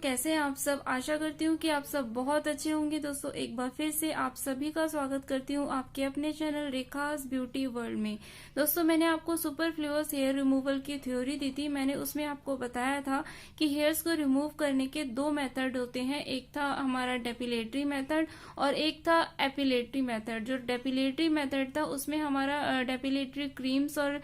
कैसे हैं आप सब। आशा करती हूँ कि आप सब बहुत अच्छे होंगे। दोस्तों एक बार फिर से आप सभी का स्वागत करती हूँ आपके अपने चैनल रेखास ब्यूटी वर्ल्ड में। दोस्तों मैंने आपको सुपरफ्लूअस हेयर रिमूवल की थ्योरी दी थी। मैंने उसमें आपको बताया था कि हेयर्स को रिमूव करने के दो मेथड होते हैं। एक था हमारा डेपिलेटरी मेथड और एक था एपिलेटरी मेथड। जो डेपिलेटरी मेथड था उसमें हमारा डेपिलेटरी क्रीम्स और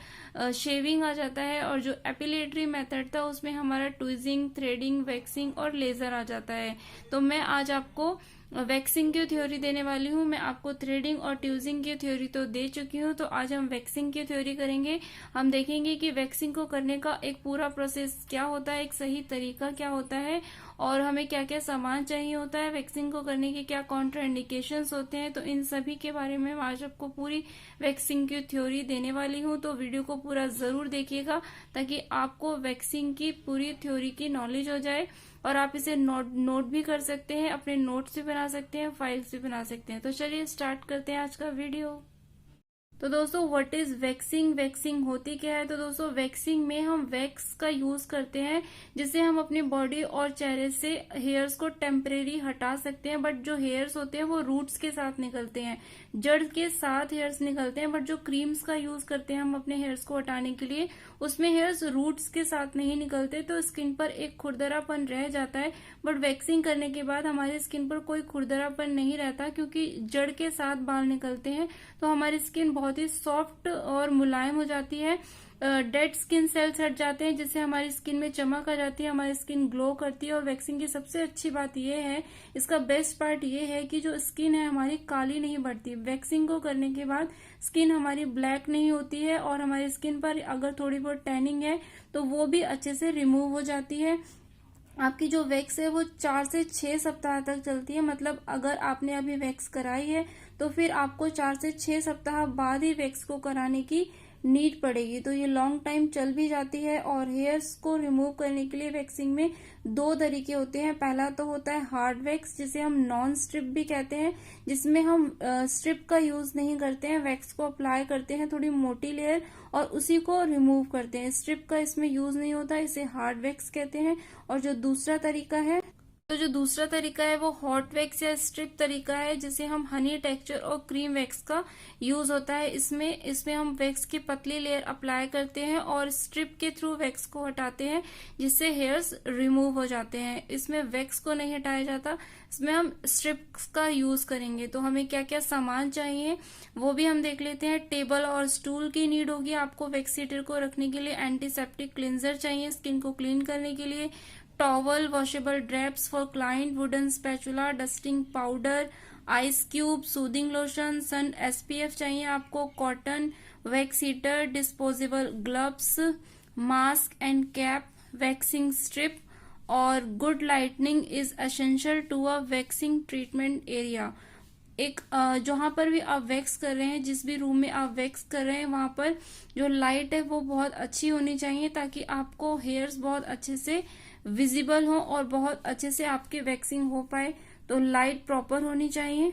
शेविंग आ जाता है, और जो एपिलेटरी मेथड था उसमें हमारा ट्विजिंग, थ्रेडिंग, वैक्सिंग और लेजर आ जाता है। तो मैं आज आपको वैक्सिंग की थ्योरी देने वाली हूँ। मैं आपको थ्रेडिंग और ट्यूजिंग की थ्योरी तो दे चुकी हूँ, तो आज हम वैक्सिंग की थ्योरी करेंगे। हम देखेंगे कि वैक्सिंग को करने का एक पूरा प्रोसेस क्या होता है, एक सही तरीका क्या होता है, और हमें क्या क्या सामान चाहिए होता है, वैक्सिंग को करने के क्या कॉन्ट्राइंडिकेशंस होते हैं। तो इन सभी के बारे में मैं आज आपको पूरी वैक्सिंग की थ्योरी देने वाली हूँ। तो वीडियो को पूरा जरूर देखिएगा ताकि आपको वैक्सिंग की पूरी थ्योरी की नॉलेज हो जाए, और आप इसे नोट भी कर सकते हैं, अपने नोट्स भी बना सकते हैं, फाइल्स भी बना सकते हैं। तो चलिए स्टार्ट करते हैं आज का वीडियो। तो दोस्तों व्हाट इज वैक्सिंग, वैक्सिंग होती क्या है। तो दोस्तों वैक्सिंग में हम वैक्स का यूज करते हैं जिससे हम अपनी बॉडी और चेहरे से हेयर्स को टेम्परेरी हटा सकते हैं। बट जो हेयर्स होते हैं वो रूट्स के साथ निकलते हैं, जड़ के साथ हेयर्स निकलते हैं। बट जो क्रीम्स का यूज करते हैं हम अपने हेयर्स को हटाने के लिए, उसमें हेयर्स रूट्स के साथ नहीं निकलते, तो स्किन पर एक खुरदरापन रह जाता है। बट वैक्सिंग करने के बाद हमारी स्किन पर कोई खुरदरापन नहीं रहता, क्योंकि जड़ के साथ बाल निकलते हैं। तो हमारी स्किन बहुत ही सॉफ्ट और मुलायम हो जाती है। डेड स्किन सेल्स हट जाते हैं, जिससे हमारी स्किन में चमक आ जाती है, हमारी स्किन ग्लो करती है। और वैक्सिंग की सबसे अच्छी बात यह है, इसका बेस्ट पार्ट ये है कि जो स्किन है हमारी काली नहीं पड़ती। वैक्सिंग को करने के बाद स्किन हमारी ब्लैक नहीं होती है, और हमारी स्किन पर अगर थोड़ी बहुत टैनिंग है तो वो भी अच्छे से रिमूव हो जाती है। आपकी जो वैक्स है वो 4 से 6 सप्ताह तक चलती है। मतलब अगर आपने अभी वैक्स कराई है तो फिर आपको 4 से 6 सप्ताह बाद ही वैक्स को कराने की नीड पड़ेगी। तो ये लॉन्ग टाइम चल भी जाती है। और हेयर्स को रिमूव करने के लिए वैक्सिंग में दो तरीके होते हैं। पहला तो होता है हार्ड वैक्स, जिसे हम नॉन स्ट्रिप भी कहते हैं, जिसमें हम स्ट्रिप का यूज नहीं करते हैं, वैक्स को अप्लाई करते हैं थोड़ी मोटी लेयर और उसी को रिमूव करते हैं। स्ट्रिप का इसमें यूज नहीं होता, इसे हार्ड वैक्स कहते हैं। और जो दूसरा तरीका है, तो जो दूसरा तरीका है वो हॉट वैक्स या स्ट्रिप तरीका है, जिसे हम हनी टेक्सचर और क्रीम वैक्स का यूज होता है। इसमें हम वैक्स की पतली लेयर अप्लाई करते हैं और स्ट्रिप के थ्रू वैक्स को हटाते हैं, जिससे हेयर्स रिमूव हो जाते हैं। इसमें वैक्स को नहीं हटाया जाता, इसमें हम स्ट्रिप का यूज करेंगे। तो हमें क्या क्या सामान चाहिए वो भी हम देख लेते हैं। टेबल और स्टूल की नीड होगी आपको वैक्सीटर को रखने के लिए। एंटीसेप्टिक क्लिंजर चाहिए स्किन को क्लीन करने के लिए। Towel, washable drapes for client, wooden spatula, dusting powder, ice cube, soothing lotion, sun SPF चाहिए आपको, cotton, wax heater, disposable gloves, mask and cap, waxing strip, और good lightning is essential to a waxing treatment area. एक जहां पर भी आप wax कर रहे हैं, जिस भी रूम में आप वैक्स कर रहे हैं, वहां पर जो लाइट है वो बहुत अच्छी होनी चाहिए, ताकि आपको हेयर्स बहुत अच्छे से विजिबल हो और बहुत अच्छे से आपकी वैक्सिंग हो पाए। तो लाइट प्रॉपर होनी चाहिए।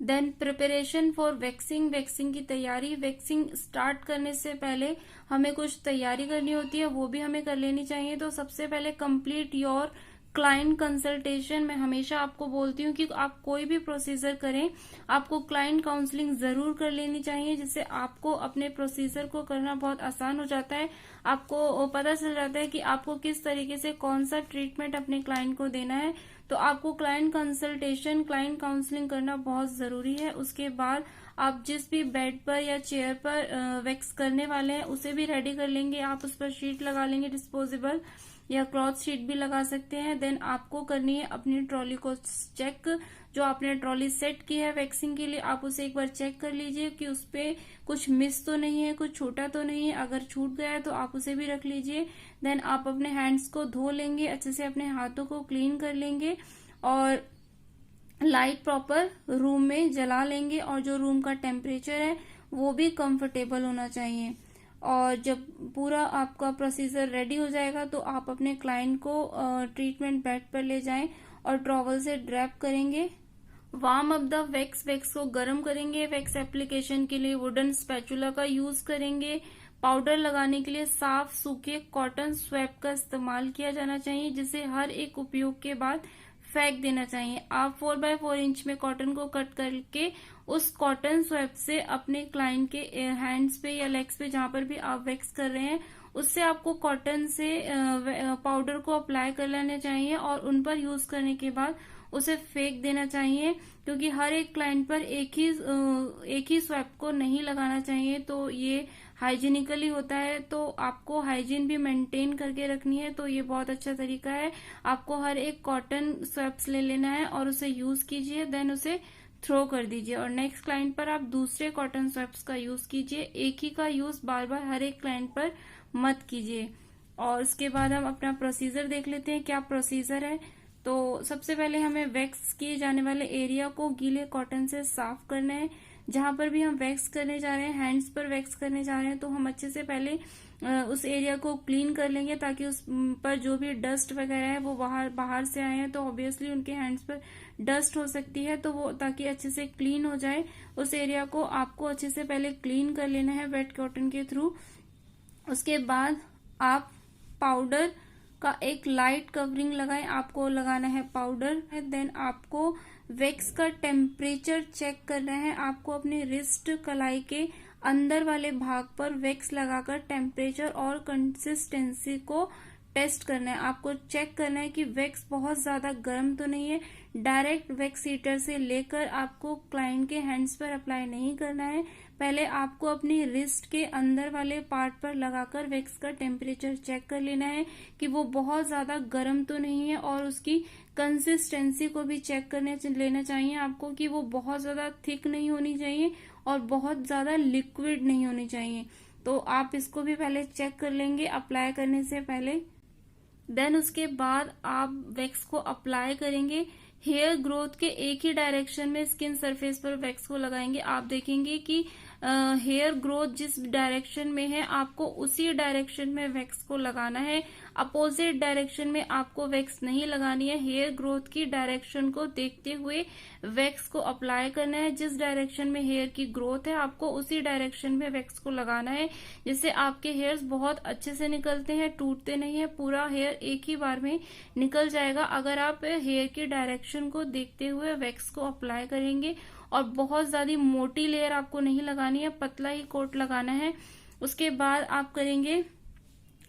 Then preparation for waxing, waxing की तैयारी। वैक्सिंग स्टार्ट करने से पहले हमें कुछ तैयारी करनी होती है, वो भी हमें कर लेनी चाहिए। तो सबसे पहले कंप्लीट योर क्लाइंट कंसल्टेशन। मैं हमेशा आपको बोलती हूँ कि आप कोई भी प्रोसीजर करें, आपको क्लाइंट काउंसलिंग जरूर कर लेनी चाहिए, जिससे आपको अपने प्रोसीजर को करना बहुत आसान हो जाता है। आपको पता चल जाता है कि आपको किस तरीके से कौन सा ट्रीटमेंट अपने क्लाइंट को देना है। तो आपको क्लाइंट कंसल्टेशन, क्लाइंट काउंसलिंग करना बहुत जरूरी है। उसके बाद आप जिस भी बेड पर या चेयर पर वैक्स करने वाले हैं उसे भी रेडी कर लेंगे। आप उस पर शीट लगा लेंगे, डिस्पोजेबल या क्लॉथ शीट भी लगा सकते हैं। देन आपको करनी है अपनी ट्रॉली को चेक। जो आपने ट्रॉली सेट की है वैक्सिंग के लिए, आप उसे एक बार चेक कर लीजिए कि उस पे कुछ मिस तो नहीं है, कुछ छूटा तो नहीं है। अगर छूट गया है तो आप उसे भी रख लीजिए। देन आप अपने हैंड्स को धो लेंगे, अच्छे से अपने हाथों को क्लीन कर लेंगे, और लाइट प्रॉपर रूम में जला लेंगे। और जो रूम का टेम्परेचर है वो भी कंफर्टेबल होना चाहिए। और जब पूरा आपका प्रोसीजर रेडी हो जाएगा तो आप अपने क्लाइंट को ट्रीटमेंट बेड पर ले जाएं और टॉवल से ड्रैप करेंगे। Warm up the wax, wax को गर्म करेंगे। वैक्स एप्लीकेशन के लिए वुडन स्पैचुला का यूज करेंगे। पाउडर लगाने के लिए साफ सूखे कॉटन स्वैप का इस्तेमाल किया जाना चाहिए, जिसे हर एक उपयोग के बाद फेंक देना चाहिए। आप 4x4 इंच में कॉटन को कट करके उस कॉटन स्वैप से अपने क्लाइंट के हैंड्स पे या लेग्स पे जहां पर भी आप वैक्स कर रहे हैं उससे आपको कॉटन से पाउडर को अप्लाई कर लेना चाहिए और उन पर यूज करने के बाद उसे फेंक देना चाहिए, क्योंकि हर एक क्लाइंट पर एक ही स्वैप को नहीं लगाना चाहिए। तो ये हाइजीनिकली होता है, तो आपको हाइजीन भी मेंटेन करके रखनी है। तो ये बहुत अच्छा तरीका है। आपको हर एक कॉटन स्वैप्स ले लेना है और उसे यूज कीजिए, देन उसे थ्रो कर दीजिए और नेक्स्ट क्लाइंट पर आप दूसरे कॉटन स्वैप्स का यूज कीजिए। एक ही का यूज बार बार हर एक क्लाइंट पर मत कीजिए। और उसके बाद हम अपना प्रोसीजर देख लेते हैं, क्या प्रोसीजर है। तो सबसे पहले हमें वैक्स किए जाने वाले एरिया को गीले कॉटन से साफ करना है। जहां पर भी हम वैक्स करने जा रहे हैं, हैंड्स पर वैक्स करने जा रहे हैं, तो हम अच्छे से पहले उस एरिया को क्लीन कर लेंगे, ताकि उस पर जो भी डस्ट वगैरह है वो बाहर से आए हैं, तो ऑब्वियसली उनके हैंड्स पर डस्ट हो सकती है, तो वो ताकि अच्छे से क्लीन हो जाए उस एरिया को आपको अच्छे से पहले क्लीन कर लेना है वेट कॉटन के थ्रू। उसके बाद आप पाउडर का एक लाइट कवरिंग लगाएं, आपको लगाना है पाउडर है। देन आपको वैक्स का टेम्परेचर चेक करना है। आपको अपने रिस्ट कलाई के अंदर वाले भाग पर वैक्स लगाकर टेम्परेचर और कंसिस्टेंसी को टेस्ट करना है। आपको चेक करना है कि वैक्स बहुत ज्यादा गर्म तो नहीं है। डायरेक्ट वैक्स हीटर से लेकर आपको क्लाइंट के हैंड्स पर अप्लाई नहीं करना है। पहले आपको अपनी रिस्ट के अंदर वाले पार्ट पर लगाकर वैक्स का टेम्परेचर चेक कर लेना है कि वो बहुत ज्यादा गर्म तो नहीं है, और उसकी कंसिस्टेंसी को भी चेक करने लेना चाहिए आपको कि वो बहुत ज्यादा थिक नहीं होनी चाहिए और बहुत ज्यादा लिक्विड नहीं होनी चाहिए। तो आप इसको भी पहले चेक कर लेंगे अप्लाई करने से पहले। देन उसके बाद आप वैक्स को अप्लाई करेंगे। हेयर ग्रोथ के एक ही डायरेक्शन में स्किन सरफेस पर वैक्स को लगाएंगे। आप देखेंगे कि हेयर ग्रोथ जिस डायरेक्शन में है आपको उसी डायरेक्शन में वैक्स को लगाना है। अपोजिट डायरेक्शन में आपको वैक्स नहीं लगानी है। हेयर ग्रोथ की डायरेक्शन को देखते हुए वैक्स को अप्लाई करना है। जिस डायरेक्शन में हेयर की ग्रोथ है आपको उसी डायरेक्शन में वैक्स को लगाना है, जिससे आपके हेयर्स बहुत अच्छे से निकलते हैं, टूटते नहीं है। पूरा हेयर एक ही बार में निकल जाएगा अगर आप हेयर की डायरेक्शन को देखते हुए वैक्स को अप्लाई करेंगे। और बहुत ज्यादा मोटी लेयर आपको नहीं लगानी है, पतला ही कोट लगाना है। उसके बाद आप करेंगे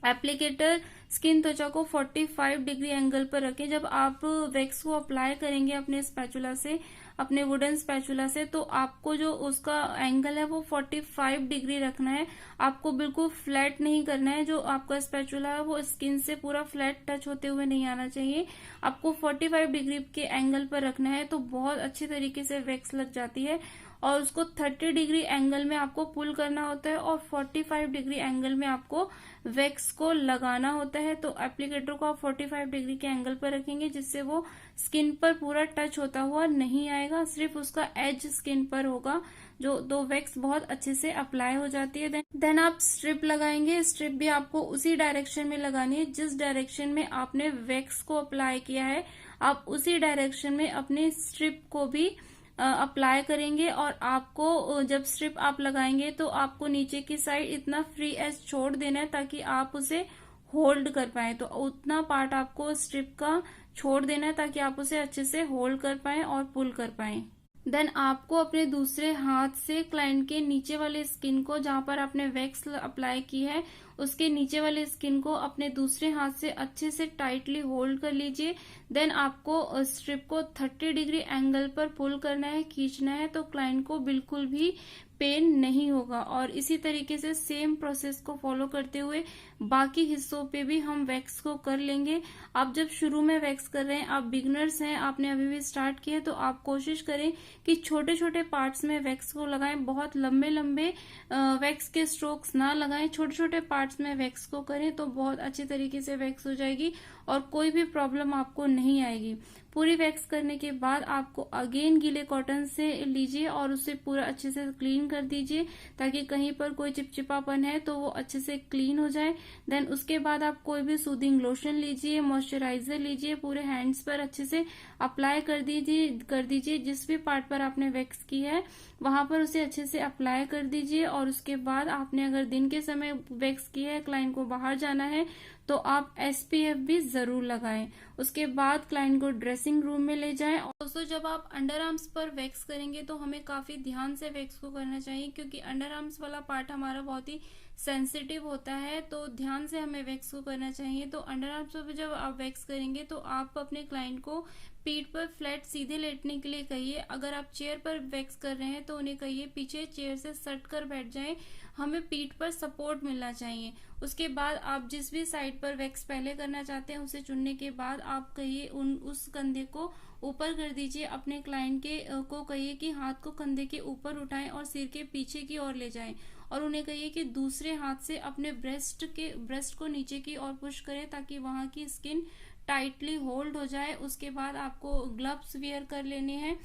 एप्लीकेटर। स्किन त्वचा को 45 डिग्री एंगल पर रखें। जब आप वैक्स को अप्लाई करेंगे अपने स्पैचुला से, अपने वुडन स्पैचुला से, तो आपको जो उसका एंगल है वो 45 डिग्री रखना है। आपको बिल्कुल फ्लैट नहीं करना है। जो आपका स्पैचुला है वो स्किन से पूरा फ्लैट टच होते हुए नहीं आना चाहिए। आपको 45 डिग्री के एंगल पर रखना है, तो बहुत अच्छी तरीके से वैक्स लग जाती है। और उसको 30 डिग्री एंगल में आपको पुल करना होता है और 45 डिग्री एंगल में आपको वैक्स को लगाना होता है। तो एप्लीकेटर को आप 45 डिग्री के एंगल पर रखेंगे, जिससे वो स्किन पर पूरा टच होता हुआ नहीं आएगा, सिर्फ उसका एज स्किन पर होगा, जो दो वैक्स बहुत अच्छे से अप्लाई हो जाती है। देन आप स्ट्रिप लगाएंगे। स्ट्रिप भी आपको उसी डायरेक्शन में लगानी है जिस डायरेक्शन में आपने वैक्स को अप्लाई किया है। आप उसी डायरेक्शन में अपने स्ट्रिप को भी अप्लाई करेंगे। और आपको जब स्ट्रिप आप लगाएंगे तो आपको नीचे की साइड इतना फ्री एज छोड़ देना है ताकि आप उसे होल्ड कर पाए। तो उतना पार्ट आपको स्ट्रिप का छोड़ देना है ताकि आप उसे अच्छे से होल्ड कर पाए और पुल कर पाए। देन आपको अपने दूसरे हाथ से क्लाइंट के नीचे वाले स्किन को, जहां पर आपने वैक्स अप्लाई की है उसके नीचे वाले स्किन को अपने दूसरे हाथ से अच्छे से टाइटली होल्ड कर लीजिए। देन आपको स्ट्रिप को 30 डिग्री एंगल पर पुल करना है, खींचना है, तो क्लाइंट को बिल्कुल भी पेन नहीं होगा। और इसी तरीके से सेम प्रोसेस को फॉलो करते हुए बाकी हिस्सों पे भी हम वैक्स को कर लेंगे। आप जब शुरू में वैक्स कर रहे हैं, आप बिगनर्स हैं, आपने अभी भी स्टार्ट किया, तो आप कोशिश करें कि छोटे छोटे पार्ट्स में वैक्स को लगाएं। बहुत लंबे लंबे वैक्स के स्ट्रोक्स ना लगाएं, छोटे छोटे पार्ट्स में वैक्स को करें, तो बहुत अच्छे तरीके से वैक्स हो जाएगी और कोई भी प्रॉब्लम आपको नहीं आएगी। पूरी वैक्स करने के बाद आपको अगेन गीले कॉटन से लीजिए और उसे पूरा अच्छे से क्लीन कर दीजिए, ताकि कहीं पर कोई चिपचिपापन है तो वो अच्छे से क्लीन हो जाए। देन उसके बाद आप कोई भी सूदिंग लोशन लीजिए, मॉइस्चराइजर लीजिए, पूरे हैंड्स पर अच्छे से अप्लाई कर दीजिए। जिस भी पार्ट पर आपने वैक्स की है वहां पर उसे अच्छे से अप्लाई कर दीजिए। और उसके बाद आपने अगर दिन के समय वैक्स की है, क्लाइंट को बाहर जाना है, तो आप SPF भी जरूर लगाएं। उसके बाद क्लाइंट को ड्रेसिंग रूम में ले जाएं। दोस्तों, जब आप अंडर आर्म्स पर वैक्स करेंगे तो हमें काफी ध्यान से वैक्स को करना चाहिए, क्योंकि अंडर आर्म्स वाला पार्ट हमारा बहुत ही सेंसिटिव होता है, तो ध्यान से हमें वैक्स को करना चाहिए। तो अंडर आर्म्स पर जब आप वैक्स करेंगे तो आप अपने क्लाइंट को पीठ पर फ्लैट सीधे लेटने के लिए कहिए। अगर आप चेयर पर वैक्स कर रहे हैं तो उन्हें कहिए पीछे चेयर से सट कर बैठ जाएं, हमें पीठ पर सपोर्ट मिलना चाहिए। उसके बाद आप जिस भी साइड पर वैक्स पहले करना चाहते हैं उसे चुनने के बाद आप कहिए उस कंधे को ऊपर कर दीजिए। अपने क्लाइंट को कहिए कि हाथ को कंधे के ऊपर उठाएं और सिर के पीछे की ओर ले जाएं, और उन्हें कहिए कि दूसरे हाथ से अपने ब्रेस्ट को नीचे की ओर पुश करें, ताकि वहां की स्किन टाइटली होल्ड हो जाए। उसके बाद आपको ग्लव्स वियर कर लेने हैं।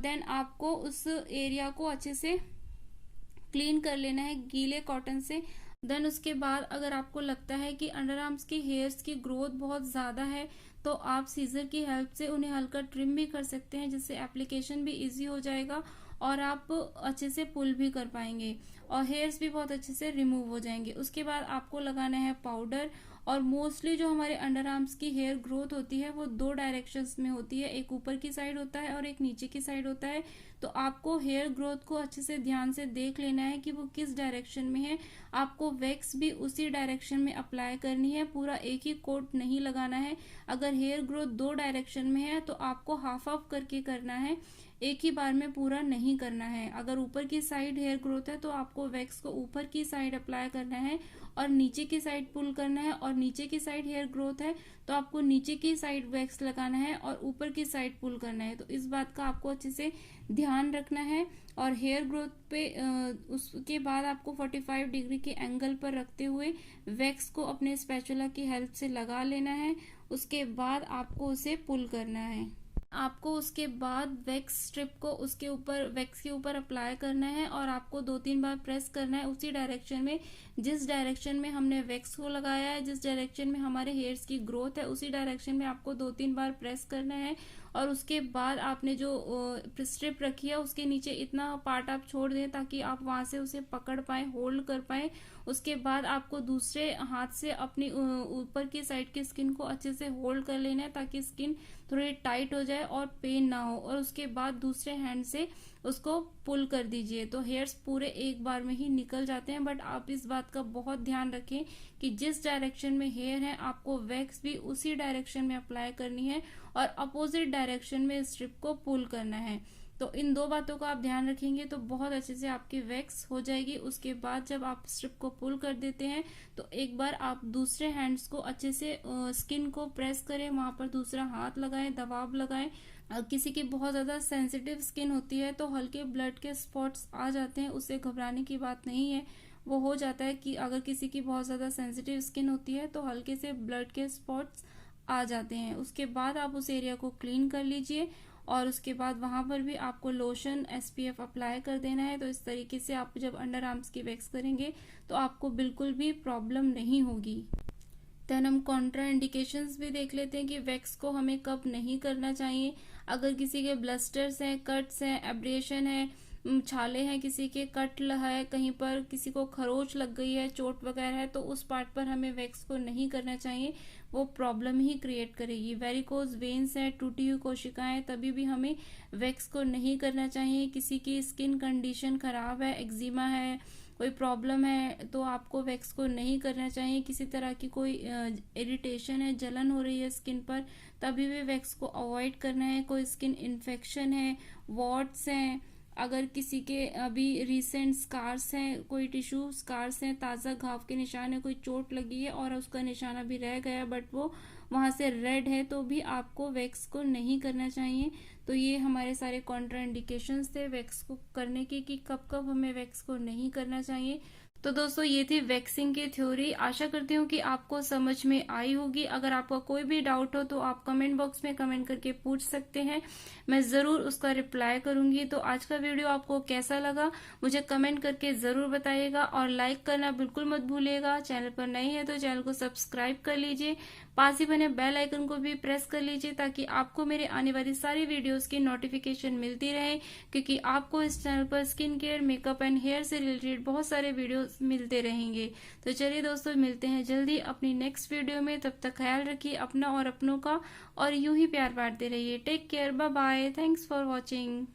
देन आपको उस एरिया को अच्छे से क्लीन कर लेना है गीले कॉटन से। देन उसके बाद अगर आपको लगता है कि अंडर आर्म्स की हेयर्स की ग्रोथ बहुत ज्यादा है तो आप सीजर की हेल्प से उन्हें हल्का ट्रिम भी कर सकते हैं, जिससे एप्लीकेशन भी इजी हो जाएगा और आप अच्छे से पुल भी कर पाएंगे और हेयर्स भी बहुत अच्छे से रिमूव हो जाएंगे। उसके बाद आपको लगाना है पाउडर। और मोस्टली जो हमारे अंडर आर्म्स की हेयर ग्रोथ होती है वो 2 डायरेक्शंस में होती है, एक ऊपर की साइड होता है और एक नीचे की साइड होता है। तो आपको हेयर ग्रोथ को अच्छे से ध्यान से देख लेना है कि वो किस डायरेक्शन में है। आपको वैक्स भी उसी डायरेक्शन में अप्लाई करनी है, पूरा एक ही कोट नहीं लगाना है। अगर हेयर ग्रोथ 2 डायरेक्शन में है तो आपको हाफ हाफ करके करना है, एक ही बार में पूरा नहीं करना है। अगर ऊपर की साइड हेयर ग्रोथ है तो आपको वैक्स को ऊपर की साइड अप्लाई करना है और नीचे की साइड पुल करना है, और नीचे की साइड हेयर ग्रोथ है तो आपको नीचे की साइड वैक्स लगाना है और ऊपर की साइड पुल करना है। तो इस बात का आपको अच्छे से ध्यान रखना है। और हेयर ग्रोथ पे उसके बाद आपको 45 डिग्री के एंगल पर रखते हुए वैक्स को अपने स्पैचुला की हेल्प से लगा लेना है। उसके बाद आपको उसे पुल करना है। आपको उसके बाद वैक्स स्ट्रिप को उसके ऊपर वैक्स के ऊपर अप्लाई करना है और आपको 2-3 बार प्रेस करना है उसी डायरेक्शन में जिस डायरेक्शन में हमने वैक्स को लगाया है। जिस डायरेक्शन में हमारे हेयर्स की ग्रोथ है उसी डायरेक्शन में आपको 2-3 बार प्रेस करना है। और उसके बाद आपने जो स्ट्रिप रखी है उसके नीचे इतना पार्ट आप छोड़ दें ताकि आप वहां से उसे पकड़ पाए, होल्ड कर पाए। उसके बाद आपको दूसरे हाथ से अपनी ऊपर की साइड की स्किन को अच्छे से होल्ड कर लेना है ताकि स्किन थोड़ी टाइट हो जाए और पेन ना हो। और उसके बाद दूसरे हैंड से उसको पुल कर दीजिए। तो हेयर्स पूरे एक बार में ही निकल जाते हैं, बट आप इस बात का बहुत ध्यान रखें कि जिस डायरेक्शन में हेयर है आपको वैक्स भी उसी डायरेक्शन में अप्लाई करनी है और अपोजिट डायरेक्शन में स्ट्रिप को पुल करना है। तो इन 2 बातों का आप ध्यान रखेंगे तो बहुत अच्छे से आपकी वैक्स हो जाएगी। उसके बाद जब आप स्ट्रिप को पुल कर देते हैं तो एक बार आप दूसरे हैंड्स को अच्छे से स्किन को प्रेस करें, वहां पर दूसरा हाथ लगाएं, दबाव लगाएं। किसी की बहुत ज्यादा सेंसिटिव स्किन होती है तो हल्के ब्लड के स्पॉट्स आ जाते हैं, उससे घबराने की बात नहीं है। वो हो जाता है कि अगर किसी की बहुत ज्यादा सेंसिटिव स्किन होती है तो हल्के से ब्लड के स्पॉट्स आ जाते हैं। उसके बाद आप उस एरिया को क्लीन कर लीजिए और उसके बाद वहां पर भी आपको लोशन SPF अप्लाई कर देना है। तो इस तरीके से आप जब अंडर आर्म्स की वैक्स करेंगे तो आपको बिल्कुल भी प्रॉब्लम नहीं होगी। देन हम कॉन्ट्रा इंडिकेशंस भी देख लेते हैं कि वैक्स को हमें कब नहीं करना चाहिए। अगर किसी के ब्लस्टर्स हैं, कट्स हैं, एब्रेशन है, छाले हैं, किसी के कट है, कहीं पर किसी को खरोच लग गई है, चोट वगैरह है, तो उस पार्ट पर हमें वैक्स को नहीं करना चाहिए, वो प्रॉब्लम ही क्रिएट करेगी। वेरिकोज वेन्स है, टूटी हुई कोशिकाएं, तभी भी हमें वैक्स को नहीं करना चाहिए। किसी की स्किन कंडीशन खराब है, एक्जिमा है, कोई प्रॉब्लम है तो आपको वैक्स को नहीं करना चाहिए। किसी तरह की कोई इरिटेशन है, जलन हो रही है स्किन पर, तभी भी वैक्स को अवॉइड करना है। कोई स्किन इन्फेक्शन है, वॉट्स हैं, अगर किसी के अभी रिसेंट स्कार्स हैं, कोई टिश्यू स्कार्स हैं, ताज़ा घाव के निशान है, कोई चोट लगी है और उसका निशान अभी रह गया बट वो वहां से रेड है, तो भी आपको वैक्स को नहीं करना चाहिए। तो ये हमारे सारे कॉन्ट्रा इंडिकेशंस थे वैक्स को करने के कि कब कब हमें वैक्स को नहीं करना चाहिए। तो दोस्तों ये थी वैक्सिंग की थ्योरी। आशा करती हूँ कि आपको समझ में आई होगी। अगर आपका कोई भी डाउट हो तो आप कमेंट बॉक्स में कमेंट करके पूछ सकते हैं, मैं जरूर उसका रिप्लाई करूंगी। तो आज का वीडियो आपको कैसा लगा मुझे कमेंट करके जरूर बताइएगा, और लाइक करना बिल्कुल मत भूलिएगा। चैनल पर नए हैं तो चैनल को सब्सक्राइब कर लीजिए, पास ही बने बेल आइकन को भी प्रेस कर लीजिए, ताकि आपको मेरे आने वाली सारी वीडियोस की नोटिफिकेशन मिलती रहे, क्योंकि आपको इस चैनल पर skin care, makeup and hair से रिलेटेड बहुत सारे वीडियोस मिलते रहेंगे। तो चलिए दोस्तों, मिलते हैं जल्दी अपनी नेक्स्ट वीडियो में। तब तक ख्याल रखिए अपना और अपनों का, और यूं ही प्यार बांटते रहिए। Take care, bye bye, thanks for watching.